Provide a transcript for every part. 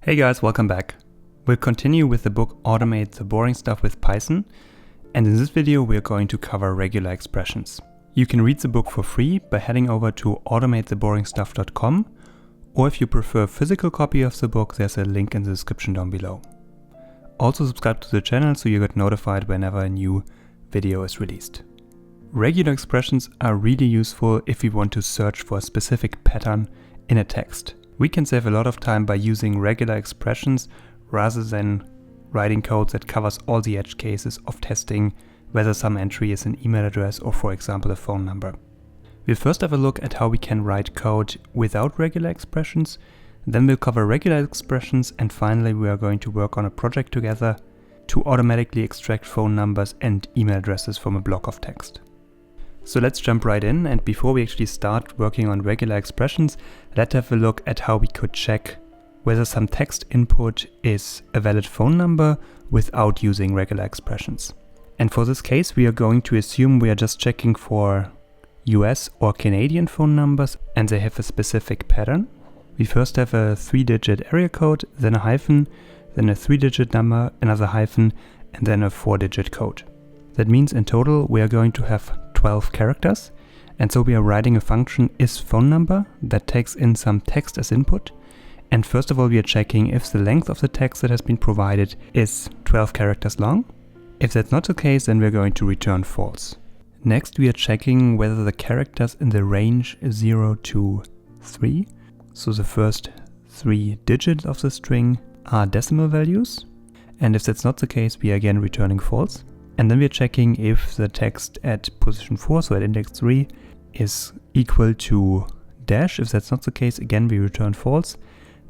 Hey guys, welcome back. We'll continue with the book Automate the Boring Stuff with Python, and in this video we're going to cover regular expressions. You can read the book for free by heading over to automatetheboringstuff.com, or if you prefer a physical copy of the book, there's a link in the description down below. Also subscribe to the channel so you get notified whenever a new video is released. Regular expressions are really useful if we want to search for a specific pattern in a text. We can save a lot of time by using regular expressions rather than writing code that covers all the edge cases of testing whether some entry is an email address or, for example, a phone number. We'll first have a look at how we can write code without regular expressions, then we'll cover regular expressions, and finally we are going to work on a project together to automatically extract phone numbers and email addresses from a block of text. So let's jump right in, and before we actually start working on regular expressions, let's have a look at how we could check whether some text input is a valid phone number without using regular expressions. And for this case, we are going to assume we are just checking for US or Canadian phone numbers and they have a specific pattern. We first have a 3-digit area code, then a hyphen, then a 3-digit number, another hyphen, and then a 4-digit code. That means in total we are going to have 12 characters, and so we are writing a function isPhoneNumber that takes in some text as input. And first of all, we are checking if the length of the text that has been provided is 12 characters long. If that's not the case, then we're going to return false. Next, we are checking whether the characters in the range 0 to 3, so the first 3 digits of the string, are decimal values. And if that's not the case, we are again returning false. And then we're checking if the text at position 4, so at index 3, is equal to dash. If that's not the case, again we return false.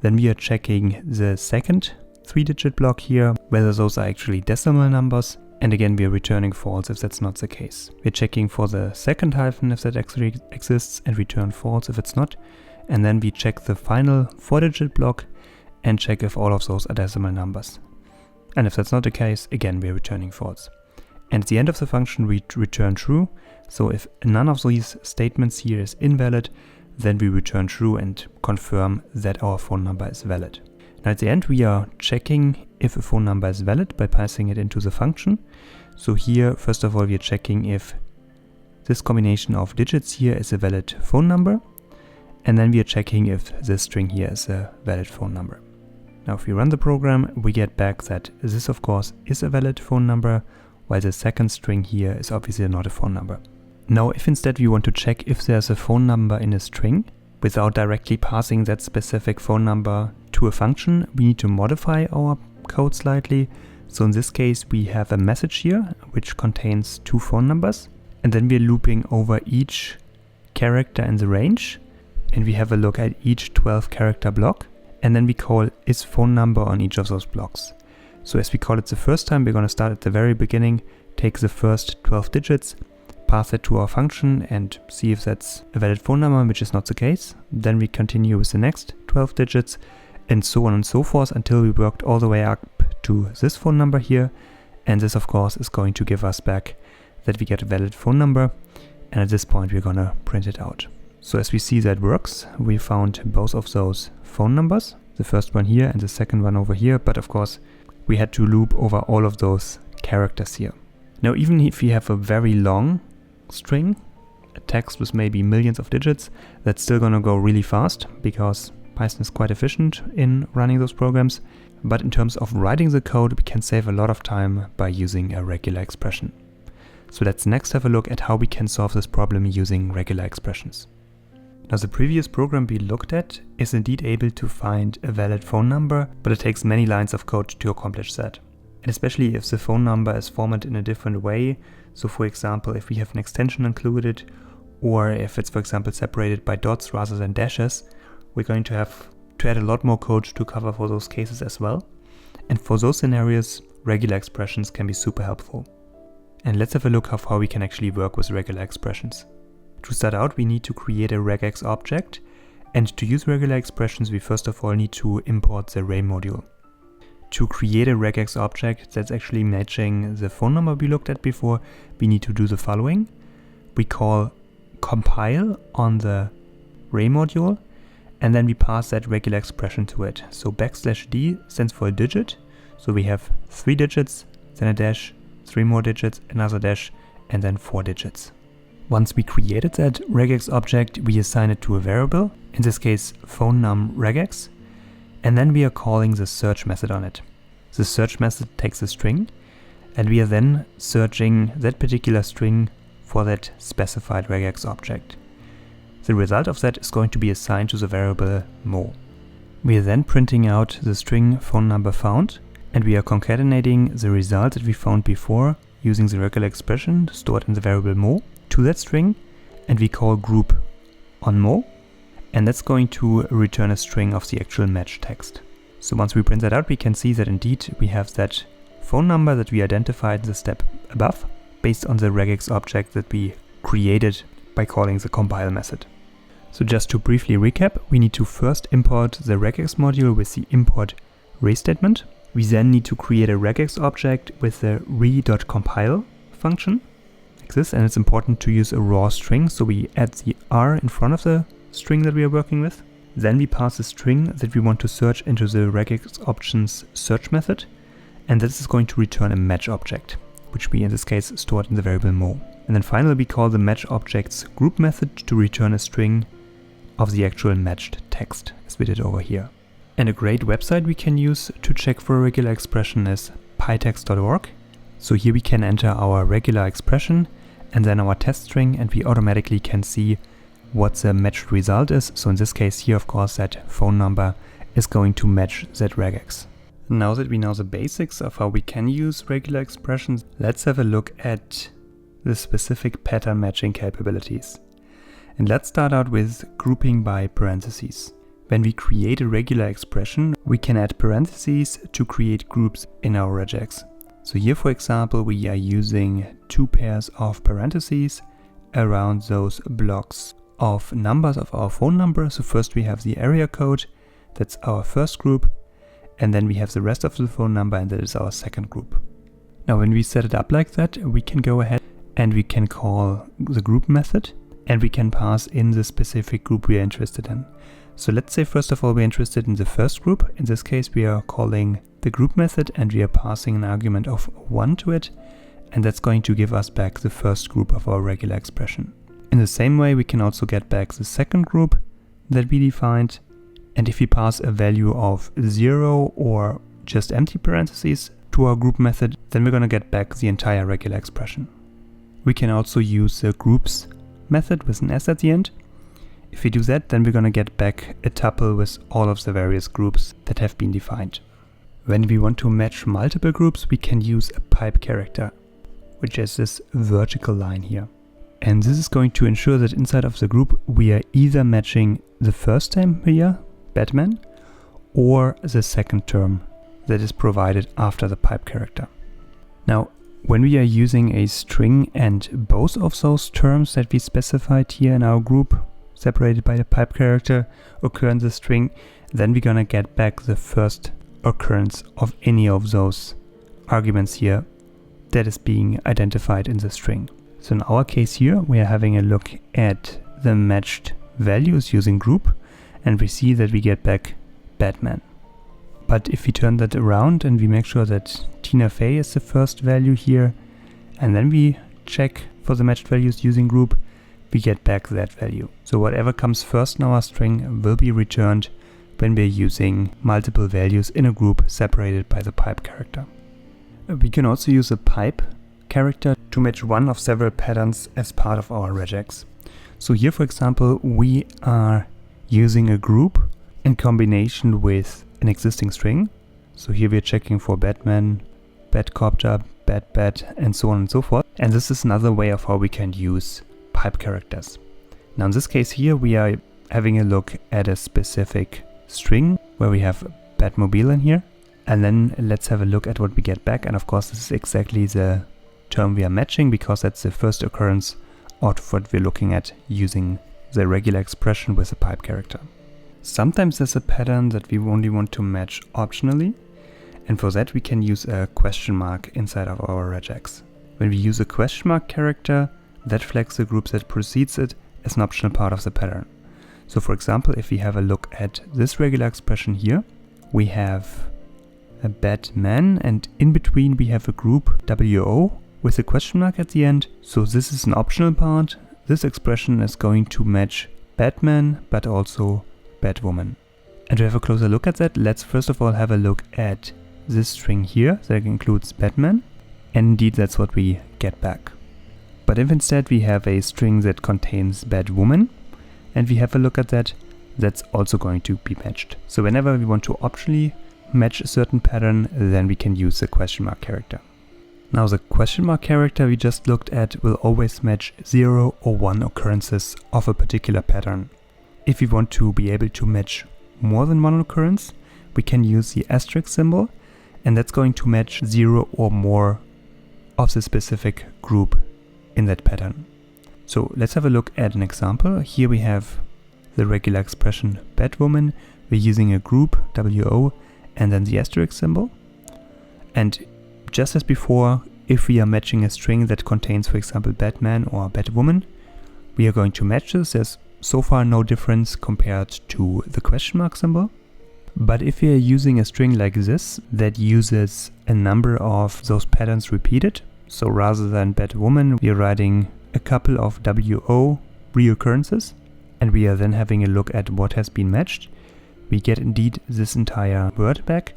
Then we are checking the second 3-digit block here, whether those are actually decimal numbers. And again we are returning false if that's not the case. We're checking for the second hyphen if that actually exists and return false if it's not. And then we check the final 4-digit block and check if all of those are decimal numbers. And if that's not the case, again we are returning false. And at the end of the function we return true, so if none of these statements here is invalid, then we return true and confirm that our phone number is valid. Now at the end we are checking if a phone number is valid by passing it into the function. So here first of all we are checking if this combination of digits here is a valid phone number, and then we are checking if this string here is a valid phone number. Now if we run the program, we get back that this of course is a valid phone number, while the second string here is obviously not a phone number. Now if instead we want to check if there's a phone number in a string, without directly passing that specific phone number to a function, we need to modify our code slightly. So in this case we have a message here which contains 2 phone numbers, and then we're looping over each character in the range, and we have a look at each 12 character block, and then we call isPhoneNumber on each of those blocks. So as we call it the first time, we're going to start at the very beginning, take the first 12 digits, pass it to our function and see if that's a valid phone number, which is not the case. Then we continue with the next 12 digits and so on and so forth until we worked all the way up to this phone number here. And this of course is going to give us back that we get a valid phone number. And at this point we're going to print it out. So as we see that works, we found both of those phone numbers, the first one here and the second one over here, but of course we had to loop over all of those characters here. Now even if you have a very long string, a text with maybe millions of digits, that's still gonna go really fast because Python is quite efficient in running those programs. But in terms of writing the code, we can save a lot of time by using a regular expression. So let's next have a look at how we can solve this problem using regular expressions. Now the previous program we looked at is indeed able to find a valid phone number, but it takes many lines of code to accomplish that. And especially if the phone number is formatted in a different way, so for example if we have an extension included, or if it's for example separated by dots rather than dashes, we're going to have to add a lot more code to cover for those cases as well. And for those scenarios, regular expressions can be super helpful. And let's have a look at how we can actually work with regular expressions. To start out, we need to create a regex object, and to use regular expressions we first of all need to import the array module. To create a regex object that's actually matching the phone number we looked at before, we need to do the following. We call compile on the array module, and then we pass that regular expression to it. So \d stands for a digit. So we have 3 digits, then a dash, 3 more digits, another dash, and then 4 digits. Once we created that regex object, we assign it to a variable, in this case phone num regex, and then we are calling the search method on it. The search method takes a string, and we are then searching that particular string for that specified regex object. The result of that is going to be assigned to the variable mo. We are then printing out the string phone number found, and we are concatenating the result that we found before using the regular expression stored in the variable mo to that string, and we call group on mo, and that's going to return a string of the actual match text. So once we print that out, we can see that indeed we have that phone number that we identified in the step above based on the regex object that we created by calling the compile method. So just to briefly recap, we need to first import the regex module with the import re statement. We then need to create a regex object with the re.compile function, like this, and it's important to use a raw string, so we add the r in front of the string that we are working with. Then we pass a string that we want to search into the regex options search method, and this is going to return a match object, which we in this case stored in the variable mo. And then finally we call the match object's group method to return a string of the actual matched text, as we did over here. And a great website we can use to check for a regular expression is pytext.org. So here we can enter our regular expression and then our test string, and we automatically can see what the matched result is. So in this case here, of course, that phone number is going to match that regex. Now that we know the basics of how we can use regular expressions, let's have a look at the specific pattern matching capabilities. And let's start out with grouping by parentheses. When we create a regular expression, we can add parentheses to create groups in our regex. So here, for example, we are using 2 pairs of parentheses around those blocks of numbers of our phone number. So first we have the area code, that's our first group, and then we have the rest of the phone number, and that is our second group. Now when we set it up like that, we can go ahead and we can call the group method, and we can pass in the specific group we are interested in. So let's say first of all we're interested in the first group. In this case we are calling the group method and we are passing an argument of 1 to it, and that's going to give us back the first group of our regular expression. In the same way we can also get back the second group that we defined, and if we pass a value of 0 or just empty parentheses to our group method, then we're going to get back the entire regular expression. We can also use the groups method with an s at the end. If we do that, then we're going to get back a tuple with all of the various groups that have been defined. When we want to match multiple groups, we can use a pipe character, which is this vertical line here. And this is going to ensure that inside of the group we are either matching the first term here, Batman, or the second term that is provided after the pipe character. Now, when we are using a string and both of those terms that we specified here in our group, separated by the pipe character, occur in the string, then we're gonna get back the first occurrence of any of those arguments here that is being identified in the string. So in our case here, we are having a look at the matched values using group, and we see that we get back Batman. But if we turn that around and we make sure that Tina Fey is the first value here, and then we check for the matched values using group, we get back that value. So whatever comes first in our string will be returned when we're using multiple values in a group separated by the pipe character. We can also use a pipe character to match one of several patterns as part of our regex. So here, for example, we are using a group in combination with an existing string. So here we're checking for Batman, Batcopter, Bat, and so on and so forth. And this is another way of how we can use pipe characters. Now in this case here we are having a look at a specific string where we have Batmobile in here, and then let's have a look at what we get back. And of course this is exactly the term we are matching, because that's the first occurrence of what we're looking at using the regular expression with a pipe character. Sometimes there's a pattern that we only want to match optionally, and for that we can use a question mark inside of our regex. When we use a question mark character, that flags the group that precedes it as an optional part of the pattern. So for example, if we have a look at this regular expression here, we have a Batman, and in between we have a group WO with a question mark at the end. So this is an optional part. This expression is going to match Batman, but also Batwoman. And to have a closer look at that, let's first of all have a look at this string here that includes Batman. And indeed, that's what we get back. But if instead we have a string that contains Batwoman, and we have a look at that, that's also going to be matched. So whenever we want to optionally match a certain pattern, then we can use the question mark character. Now the question mark character we just looked at will always match 0 or 1 occurrences of a particular pattern. If we want to be able to match more than one occurrence, we can use the asterisk symbol, and that's going to match 0 or more of the specific group in that pattern. So let's have a look at an example. Here we have the regular expression Batwoman. We're using a group WO and then the asterisk symbol. And just as before, if we are matching a string that contains, for example, Batman or Batwoman, we are going to match this. There's so far no difference compared to the question mark symbol. But if we are using a string like this that uses a number of those patterns repeated, so rather than Batwoman, we are writing a couple of WO reoccurrences, and we are then having a look at what has been matched, we get indeed this entire word back.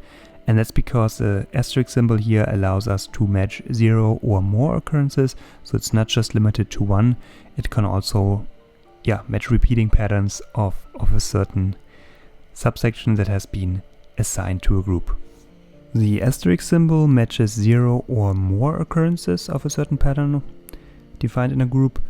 And that's because the asterisk symbol here allows us to match 0 or more occurrences. So it's not just limited to 1, it can also match repeating patterns of a certain subsection that has been assigned to a group. The asterisk symbol matches 0 or more occurrences of a certain pattern defined in a group.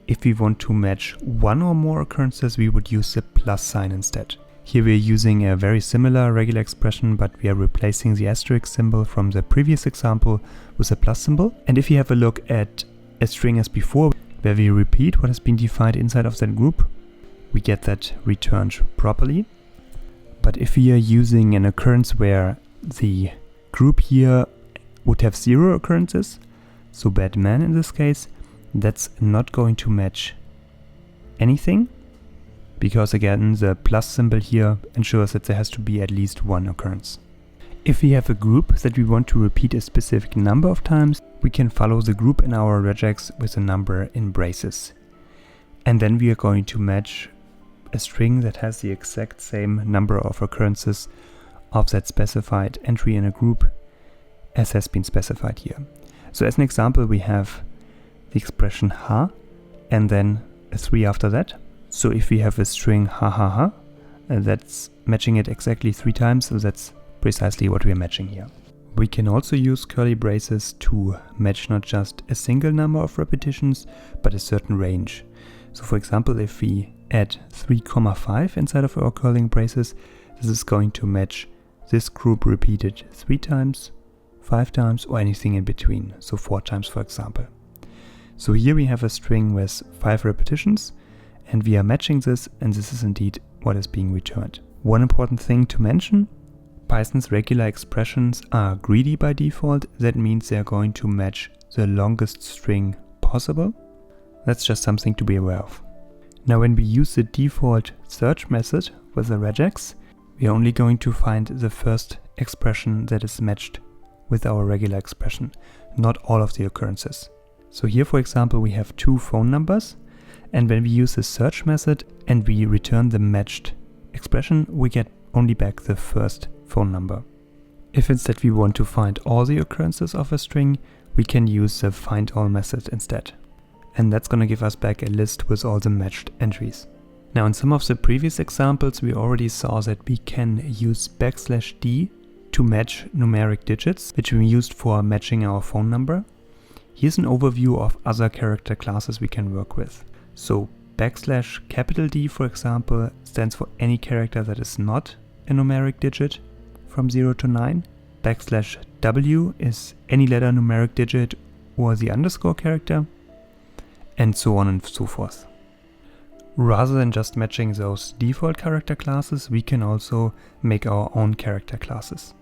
If we want to match 1 or more occurrences, we would use the plus sign instead. Here we are using a very similar regular expression, but we are replacing the asterisk symbol from the previous example with a plus symbol. And if you have a look at a string as before, where we repeat what has been defined inside of that group, we get that returned properly. But if we are using an occurrence where the group here would have 0 occurrences, so Batman in this case, that's not going to match anything, because again the plus symbol here ensures that there has to be at least 1 occurrence. If we have a group that we want to repeat a specific number of times, we can follow the group in our regex with a number in braces. And then we are going to match a string that has the exact same number of occurrences of that specified entry in a group as has been specified here. So as an example, we have the expression ha and then a 3 after that. So if we have a string ha ha ha, that's matching it exactly 3 times, so that's precisely what we are matching here. We can also use curly braces to match not just a single number of repetitions, but a certain range. So for example, if we add 3,5 inside of our curling braces, this is going to match this group repeated 3 times, 5 times, or anything in between, so 4 times for example. So here we have a string with 5 repetitions, and we are matching this, and this is indeed what is being returned. One important thing to mention, Python's regular expressions are greedy by default. That means they are going to match the longest string possible. That's just something to be aware of. Now when we use the default search method with the regex, we are only going to find the first expression that is matched with our regular expression, not all of the occurrences. So here, for example, we have 2 phone numbers, and when we use the search method and we return the matched expression, we get only back the first phone number. If instead we want to find all the occurrences of a string, we can use the find all method instead. And that's going to give us back a list with all the matched entries. Now in some of the previous examples we already saw that we can use \d to match numeric digits, which we used for matching our phone number. Here's an overview of other character classes we can work with. So \D, for example, stands for any character that is not a numeric digit from 0 to 9. \W is any letter numeric digit or the underscore character, and so on and so forth. Rather than just matching those default character classes, we can also make our own character classes.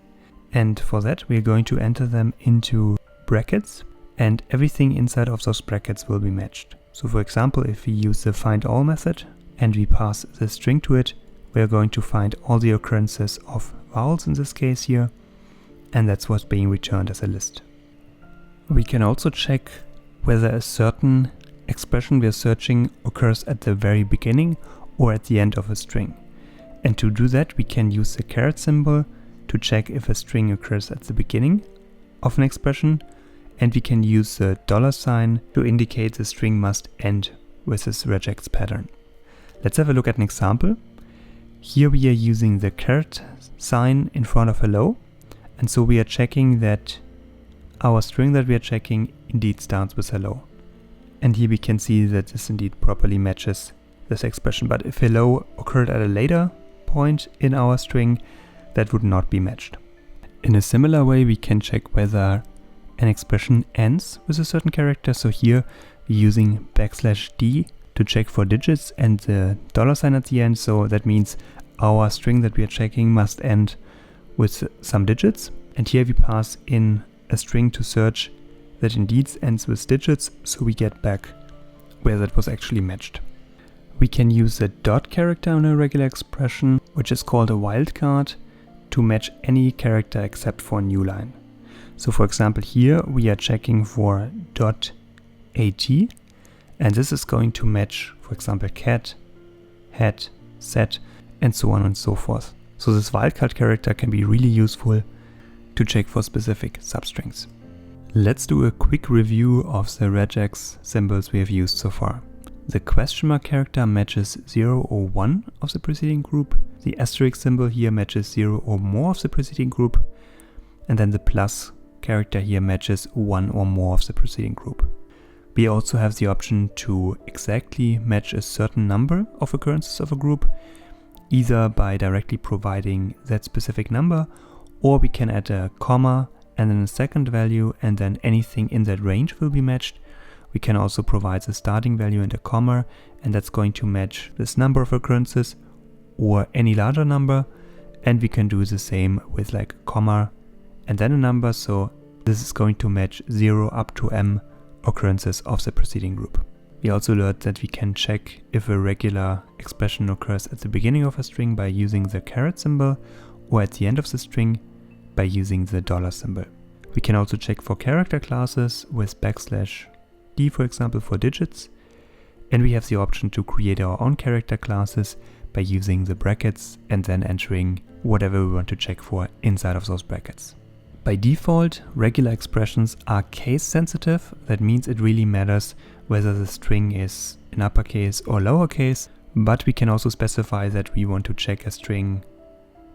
And for that, we're going to enter them into brackets, and everything inside of those brackets will be matched. So for example, if we use the find all method and we pass the string to it, we are going to find all the occurrences of vowels in this case here, and that's what's being returned as a list. We can also check whether a certain expression we are searching occurs at the very beginning or at the end of a string. And to do that, we can use the caret symbol to check if a string occurs at the beginning of an expression, and we can use the $sign to indicate the string must end with this regex pattern. Let's have a look at an example. Here we are using the caret sign in front of hello, and so we are checking that our string that we are checking indeed starts with hello. And here we can see that this indeed properly matches this expression, but if hello occurred at a later point in our string, that would not be matched. In a similar way, we can check whether an expression ends with a certain character. So here we're using \d to check for digits and the $sign at the end. So that means our string that we are checking must end with some digits. And here we pass in a string to search that indeed ends with digits, so we get back where that was actually matched. We can use the dot character in a regular expression, which is called a wildcard, to match any character except for a new line. So for example, here we are checking for .at, and this is going to match, for example, cat, hat, set, and so on and so forth. So this wildcard character can be really useful to check for specific substrings. Let's do a quick review of the regex symbols we have used so far. The question mark character matches 0 or 1 of the preceding group. The asterisk symbol here matches 0 or more of the preceding group. And then the plus character here matches 1 or more of the preceding group. We also have the option to exactly match a certain number of occurrences of a group, either by directly providing that specific number, or we can add a comma and then a second value, and then anything in that range will be matched. We can also provide the starting value and a comma, and that's going to match this number of occurrences or any larger number. And we can do the same with like a comma and then a number, so this is going to match 0 up to m occurrences of the preceding group. We also learned that we can check if a regular expression occurs at the beginning of a string by using the caret symbol, or at the end of the string by using the $ symbol. We can also check for character classes with \d, for example, for digits. And we have the option to create our own character classes by using the brackets and then entering whatever we want to check for inside of those brackets. By default, regular expressions are case sensitive. That means it really matters whether the string is in uppercase or lowercase, but we can also specify that we want to check a string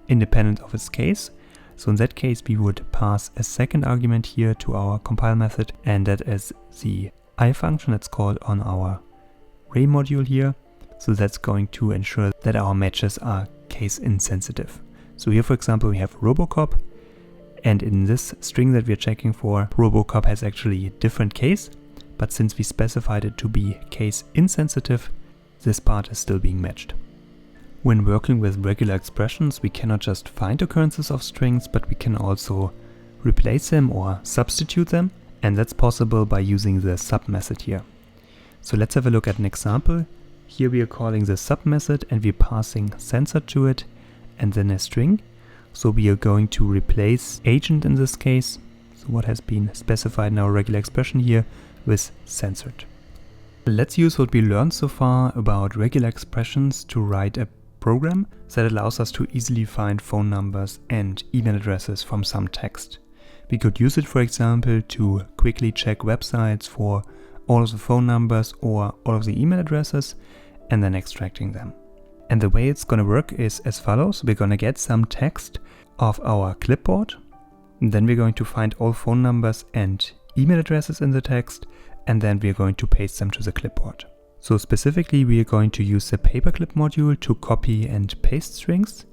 independent of its case. So in that case, we would pass a second argument here to our compile method, and that is the I function that's called on our array module here. So that's going to ensure that our matches are case insensitive. So here, for example, we have Robocop, and in this string that we're checking for, Robocop has actually a different case, but since we specified it to be case insensitive, this part is still being matched. When working with regular expressions, we cannot just find occurrences of strings, but we can also replace them or substitute them, and that's possible by using the sub method here. So let's have a look at an example. Here we are calling the sub method and we're passing censored to it and then a string. So we are going to replace agent in this case, so what has been specified in our regular expression here, with censored. Let's use what we learned so far about regular expressions to write a program that allows us to easily find phone numbers and email addresses from some text. We could use it, for example, to quickly check websites for all of the phone numbers or all of the email addresses and then extracting them. And the way it's going to work is as follows. We're going to get some text off our clipboard, and then we're going to find all phone numbers and email addresses in the text, and then we're going to paste them to the clipboard. So specifically, we are going to use the paperclip module to copy and paste strings.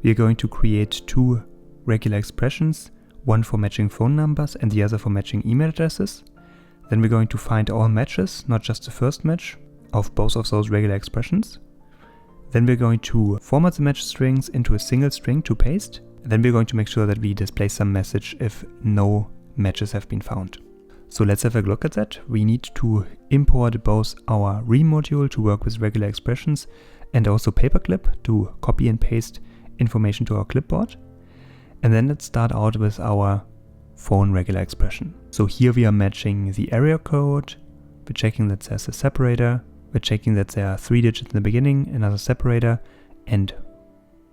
We are going to create two regular expressions, one for matching phone numbers and the other for matching email addresses. Then we're going to find all matches, not just the first match, of both of those regular expressions. Then we're going to format the match strings into a single string to paste. And then we're going to make sure that we display some message if no matches have been found. So let's have a look at that. We need to import both our re module to work with regular expressions and also paperclip to copy and paste information to our clipboard. And then let's start out with our phone regular expression. So here we are matching the area code, we're checking that there's a separator, we're checking that there are 3 digits in the beginning, another separator, and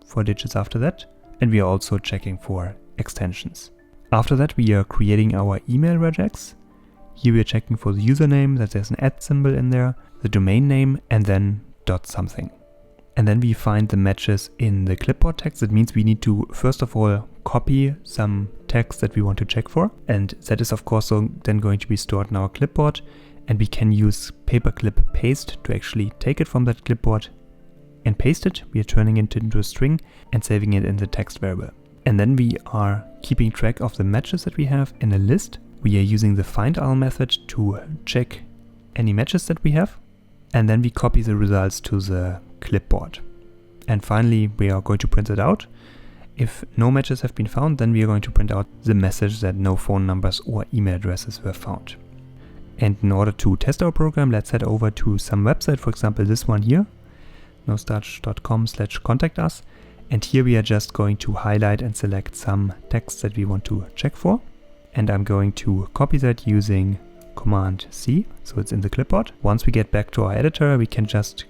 4 digits after that. And we are also checking for extensions. After that, we are creating our email regex. Here we are checking for the username, that there's an @ symbol in there, the domain name, and then .something. And then we find the matches in the clipboard text. That means we need to, first of all, copy some text that we want to check for. And that is, of course, then going to be stored in our clipboard. And we can use paperclip paste to actually take it from that clipboard and paste it. We are turning it into a string and saving it in the text variable. And then we are keeping track of the matches that we have in a list. We are using the findAll method to check any matches that we have. And then we copy the results to the clipboard. And finally, we are going to print it out. If no matches have been found, then we are going to print out the message that no phone numbers or email addresses were found. And in order to test our program, let's head over to some website, for example, this one here, nostarch.com/contact us. And here we are just going to highlight and select some text that we want to check for. And I'm going to copy that using Command C, so it's in the clipboard. Once we get back to our editor, we can just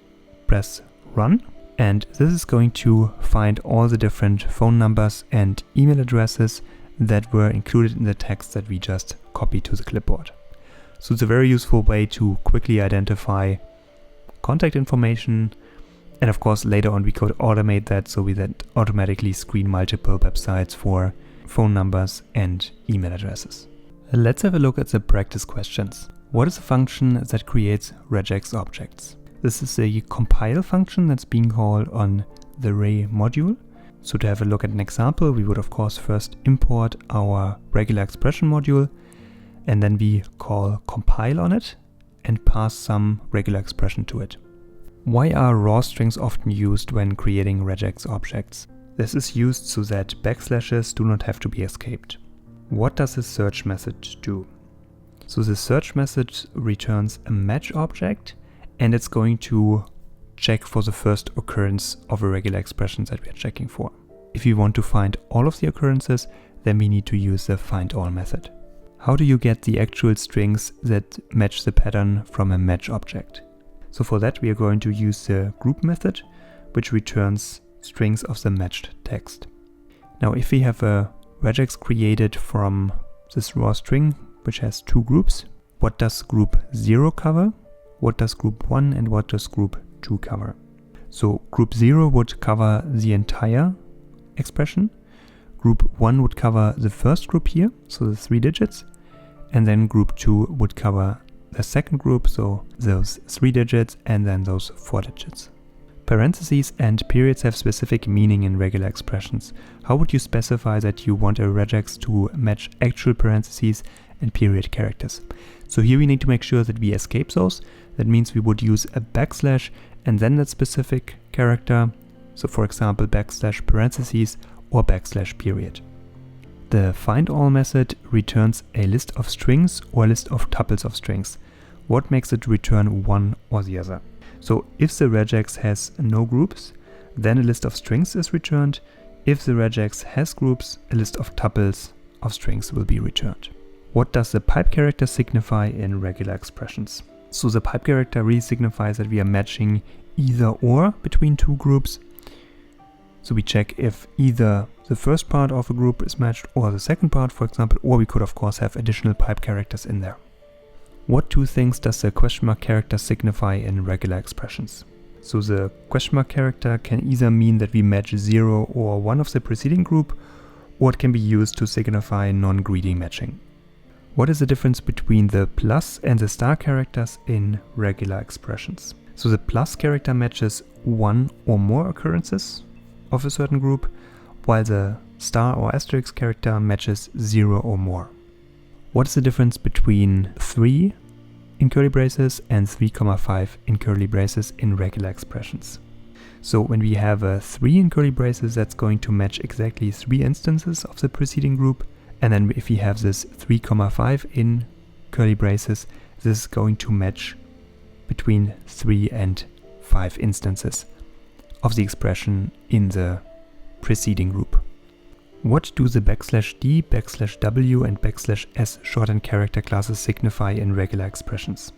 press run. And this is going to find all the different phone numbers and email addresses that were included in the text that we just copied to the clipboard. So it's a very useful way to quickly identify contact information. And of course, later on we could automate that so we then automatically screen multiple websites for phone numbers and email addresses. Let's have a look at the practice questions. What is a function that creates regex objects? This is a compile function that's being called on the Re module. So to have a look at an example, we would of course first import our regular expression module, and then we call compile on it and pass some regular expression to it. Why are raw strings often used when creating regex objects? This is used so that backslashes do not have to be escaped. What does the search message do? So the search message returns a match object, and it's going to check for the first occurrence of a regular expression that we are checking for. If we want to find all of the occurrences, then we need to use the findAll method. How do you get the actual strings that match the pattern from a match object? So for that, we are going to use the group method, which returns strings of the matched text. Now, if we have a regex created from this raw string, which has 2 groups, what does group 0 cover? What does group 1 and what does group 2 cover? So group 0 would cover the entire expression. Group 1 would cover the first group here, so the 3 digits. And then group 2 would cover the second group, so those 3 digits and then those 4 digits. Parentheses and periods have specific meaning in regular expressions. How would you specify that you want a regex to match actual parentheses and period characters? So here we need to make sure that we escape those. That means we would use a backslash and then that specific character. So for example, backslash parentheses or backslash period. The findAll method returns a list of strings or a list of tuples of strings. What makes it return one or the other? So if the regex has no groups, then a list of strings is returned. If the regex has groups, a list of tuples of strings will be returned. What does the pipe character signify in regular expressions? So the pipe character really signifies that we are matching either or between 2 groups. So we check if either the first part of a group is matched or the second part, for example, or we could of course have additional pipe characters in there. What 2 things does the question mark character signify in regular expressions? So the question mark character can either mean that we match 0 or 1 of the preceding group, or it can be used to signify non-greedy matching. What is the difference between the plus and the star characters in regular expressions? So the plus character matches 1 or more occurrences of a certain group, while the star or asterisk character matches 0 or more. What is the difference between 3 in curly braces and 3,5 in curly braces in regular expressions? So when we have a 3 in curly braces, that's going to match exactly 3 instances of the preceding group. And then if we have this 3,5 in curly braces, this is going to match between 3 and 5 instances of the expression in the preceding group. What do the \d, \w and \s shorthand character classes signify in regular expressions?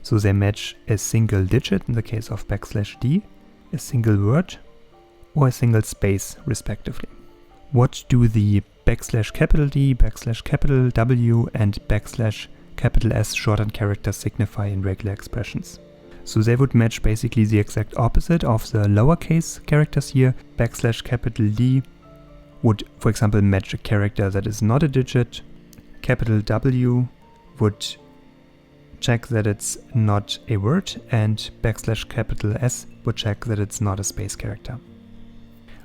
So they match a single digit in the case of \d, a single word, or a single space respectively. What do the \D, \W and \S shorthand characters signify in regular expressions? So they would match basically the exact opposite of the lowercase characters here. \D would, for example, match a character that is not a digit. W would check that it's not a word, and \S would check that it's not a space character.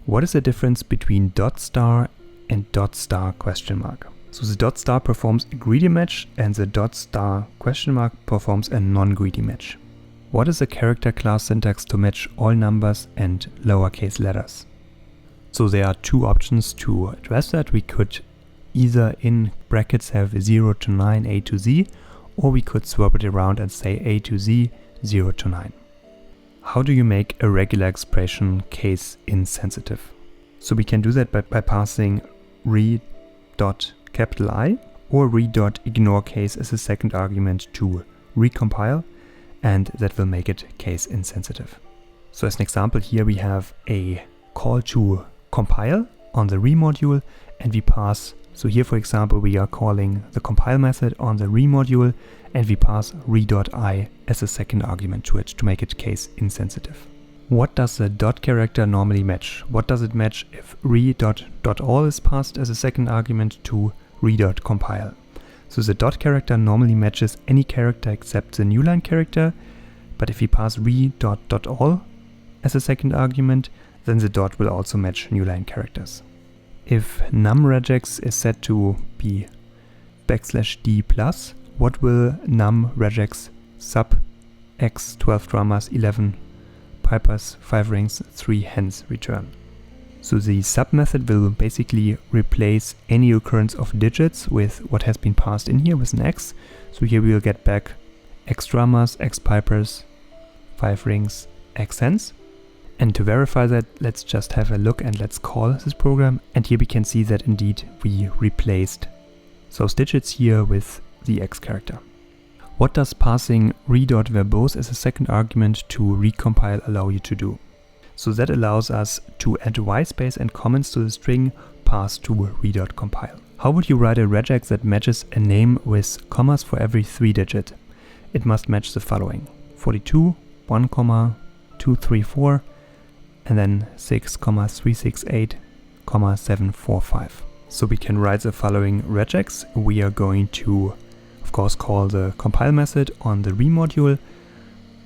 What is the difference between $* and $*? So the $* performs a greedy match and the $* performs a non-greedy match. What is the character class syntax to match all numbers and lowercase letters? So there are two options to address that. We could either in brackets have 0 to 9, A to Z, or we could swap it around and say A to Z, 0 to 9. How do you make a regular expression case insensitive? So we can do that by passing re.I or re.ignore case as a second argument to recompile, and that will make it case insensitive. So as an example here we have a call to compile on the re module, and we pass, so here for example we are calling the compile method on the re module and we pass re.I as a second argument to it to make it case insensitive. What does the dot character normally match? What does it match if re.all is passed as a second argument to re.compile? So the dot character normally matches any character except the new line character, but if we pass re.all as a second argument, then the dot will also match new line characters. If num regex is set to be \d plus, what will num regex sub x 12 drummers 11 pipers 5 rings 3 hens return? So the sub method will basically replace any occurrence of digits with what has been passed in here with an x. So here we will get back x drummers, x pipers, 5 rings, x hens. And to verify that, let's just have a look and let's call this program. And here we can see that indeed we replaced those digits here with the x character. What does passing re.verbose as a second argument to recompile allow you to do? So that allows us to add white space and comments to the string passed to re.compile. How would you write a regex that matches a name with commas for every 3 digit? It must match the following: 42, 1, 234, and then 6,368, 745. So we can write the following regex. We are going to, of course, call the compile method on the re module.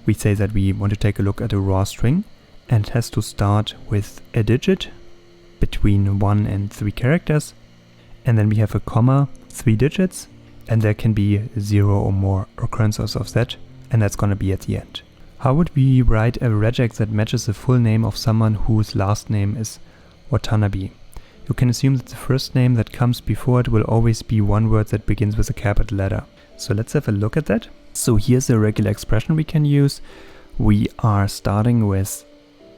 We say that we want to take a look at a raw string, and it has to start with a digit between 1 and 3 characters. And then we have a comma, 3 digits, and there can be 0 or more occurrences of that, and that's going to be at the end. How would we write a regex that matches the full name of someone whose last name is Watanabe? You can assume that the first name that comes before it will always be one word that begins with a capital letter. So let's have a look at that. So here's a regular expression we can use. We are starting with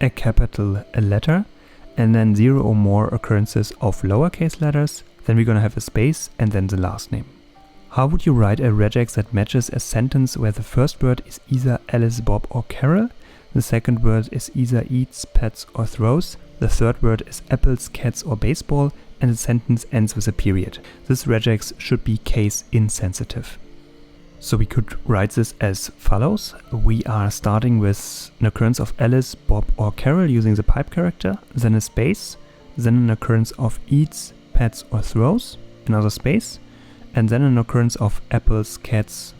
a capital letter and then 0 or more occurrences of lowercase letters. Then we're going to have a space and then the last name. How would you write a regex that matches a sentence where the first word is either Alice, Bob or Carol, the second word is either eats, pets or throws, the third word is apples, cats or baseball, and the sentence ends with a period? This regex should be case insensitive. So we could write this as follows. We are starting with an occurrence of Alice, Bob or Carol using the pipe character, then a space, then an occurrence of eats, pets or throws, another space, and then an occurrence of apples, cats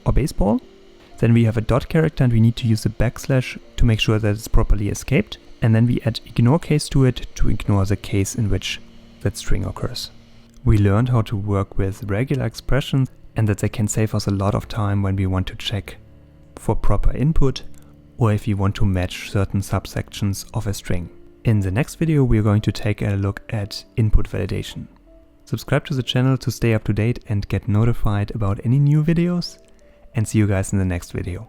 or baseball. Then we have a dot character and we need to use a backslash to make sure that it's properly escaped. And then we add ignore case to it to ignore the case in which that string occurs. We learned how to work with regular expressions and that they can save us a lot of time when we want to check for proper input or if we want to match certain subsections of a string. In the next video, we are going to take a look at input validation. Subscribe to the channel to stay up to date and get notified about any new videos, and see you guys in the next video.